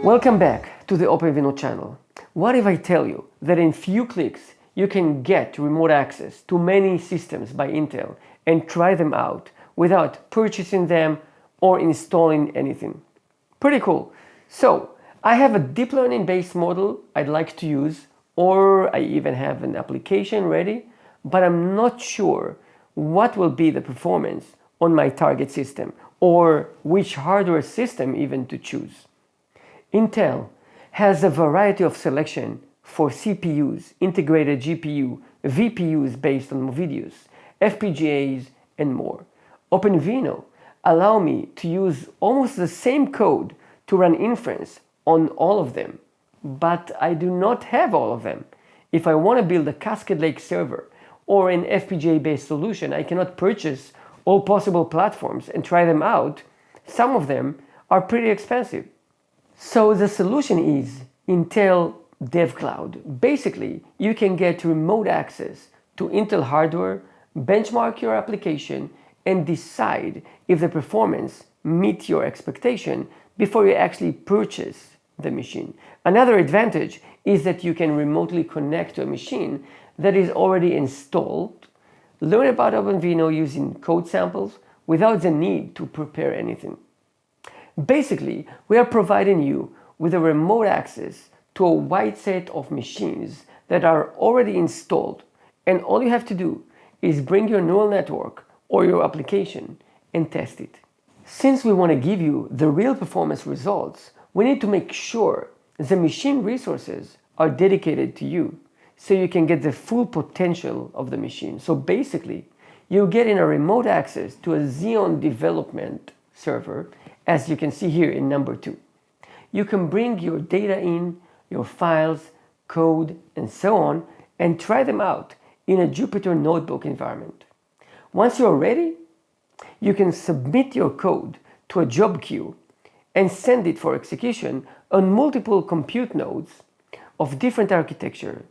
Welcome back to the OpenVINO channel. What if I tell you that in few clicks you can get remote access to many systems by Intel and try them out without purchasing them or installing anything? Pretty cool. So I have a deep learning based model I'd like to use, or I even have an application ready, but I'm not sure what will be the performance on my target system or which hardware system even to choose. Intel has a variety of selection for CPUs, integrated GPU, VPUs based on Movidius, FPGAs, and more. OpenVINO allow me to use almost the same code to run inference on all of them, but I do not have all of them. If I want to build a Cascade Lake server or an FPGA-based solution, I cannot purchase all possible platforms and try them out. Some of them are pretty expensive. So the solution is Intel DevCloud. Basically, you can get remote access to Intel hardware, benchmark your application, and decide if the performance meets your expectation before you actually purchase the machine. Another advantage is that you can remotely connect to a machine that is already installed, learn about OpenVINO using code samples without the need to prepare anything. Basically, we are providing you with a remote access to a wide set of machines that are already installed, and all you have to do is bring your neural network or your application and test it. Since we want to give you the real performance results, we need to make sure the machine resources are dedicated to you so you can get the full potential of the machine. So basically, you get in a remote access to a Xeon development server, as you can see here in number 2. You can bring your data in, your files, code, and so on, and try them out in a Jupyter Notebook environment. Once you're ready, you can submit your code to a job queue and send it for execution on multiple compute nodes of different architecture,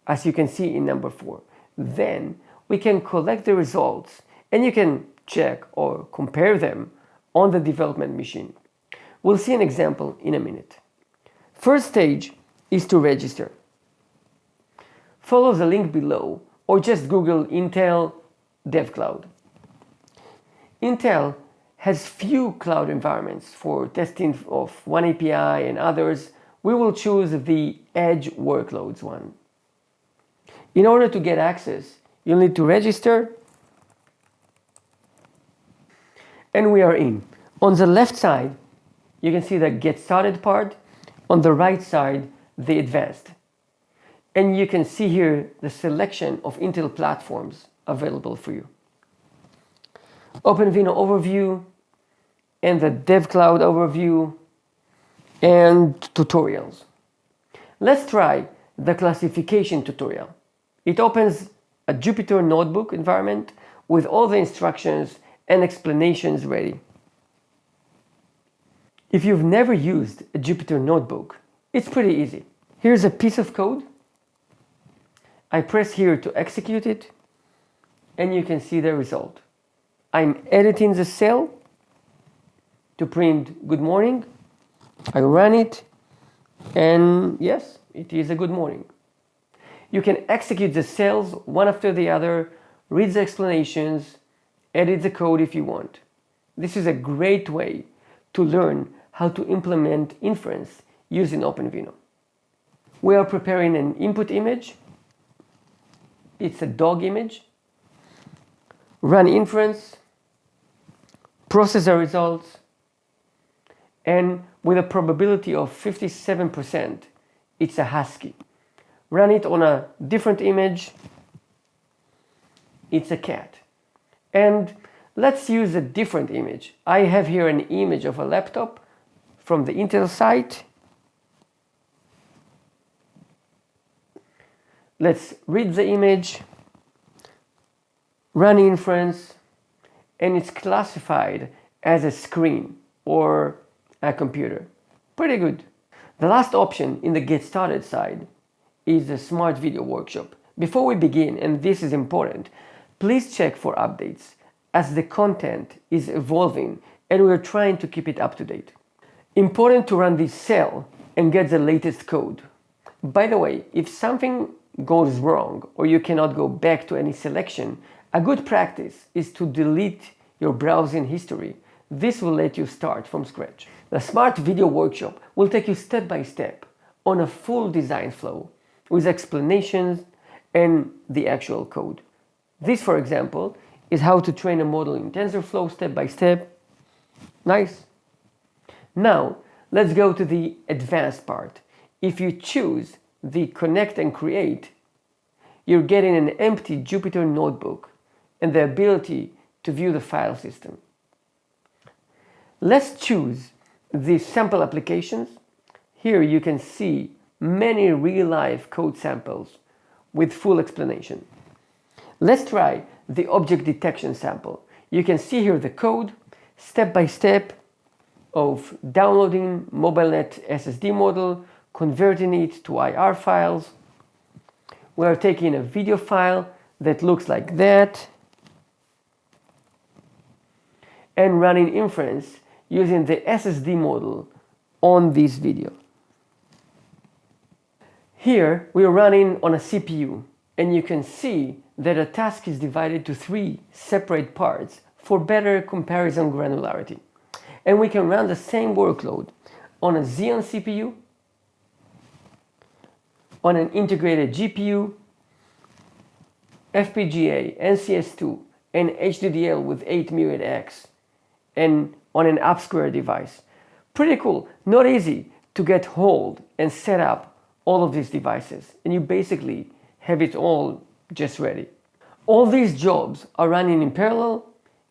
as you can see in number 4. Then we can collect the results and you can check or compare them on the development machine. We'll see an example in a minute. First stage is to register. Follow the link below or just Google Intel DevCloud. Intel has few cloud environments for testing of one API and others. We will choose the edge workloads one. In order to get access, you'll need to register, and we are in. On the left side, you can see the Get Started part. On the right side, the Advanced. And you can see here the selection of Intel platforms available for you. OpenVINO overview, and the DevCloud overview, and tutorials. Let's try the classification tutorial. It opens a Jupyter Notebook environment with all the instructions and explanations ready. If you've never used a Jupyter Notebook, it's pretty easy. Here's a piece of code. I press here to execute it, and you can see the result. I'm editing the cell to print good morning. I run it, and yes, it is a good morning. You can execute the cells one after the other, read the explanations, edit the code if you want. This is a great way to learn how to implement inference using OpenVINO. We are preparing an input image. It's a dog image. Run inference, process the results, and with a probability of 57%, it's a husky. Run it on a different image, it's a cat. And let's use a different image. I have here an image of a laptop from the Intel site. Let's read the image, run inference, and it's classified as a screen or a computer. Pretty good. The last option in the Get Started side is the Smart Video Workshop. Before we begin, and this is important, please check for updates as the content is evolving and we're trying to keep it up to date. Important to run this cell and get the latest code. By the way, if something goes wrong or you cannot go back to any selection, a good practice is to delete your browsing history. This will let you start from scratch. The Smart Video Workshop will take you step by step on a full design flow with explanations and the actual code. This, for example, is how to train a model in TensorFlow step by step. Nice. Now, let's go to the advanced part. If you choose the Connect and Create, you're getting an empty Jupyter notebook and the ability to view the file system. Let's choose the sample applications. Here you can see many real-life code samples with full explanation. Let's try the object detection sample. You can see here the code, step by step of downloading MobileNet SSD model, converting it to IR files. We are taking a video file that looks like that and running inference using the SSD model on this video. Here we are running on a CPU, and you can see that a task is divided to 3 separate parts for better comparison granularity. And we can run the same workload on a Xeon CPU, on an integrated GPU, FPGA, NCS2, and HDDL with 8 myriad X, and on an AppSquare device. Pretty cool. Not easy to get hold and set up all of these devices, and you basically have it all just ready. All these jobs are running in parallel,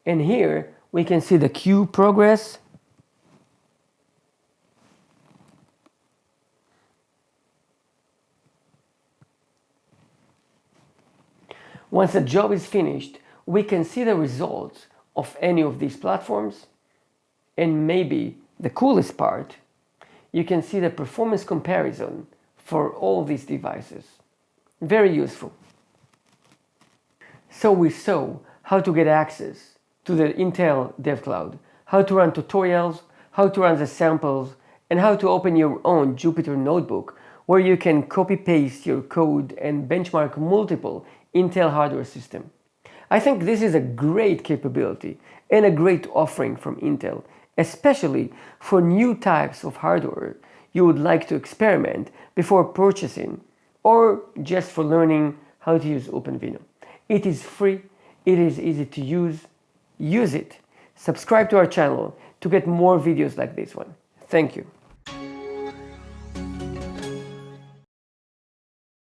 and here we can see the queue progress. Once a job is finished, we can see the results of any of these platforms, and maybe the coolest part, you can see the performance comparison for all these devices. Very useful. So we saw how to get access to the Intel DevCloud, how to run tutorials, how to run the samples, and how to open your own Jupyter notebook where you can copy-paste your code and benchmark multiple Intel hardware systems. I think this is a great capability and a great offering from Intel, especially for new types of hardware you would like to experiment before purchasing, or just for learning how to use OpenVINO. It is free, it is easy to use. Use it. Subscribe to our channel to get more videos like this one. Thank you.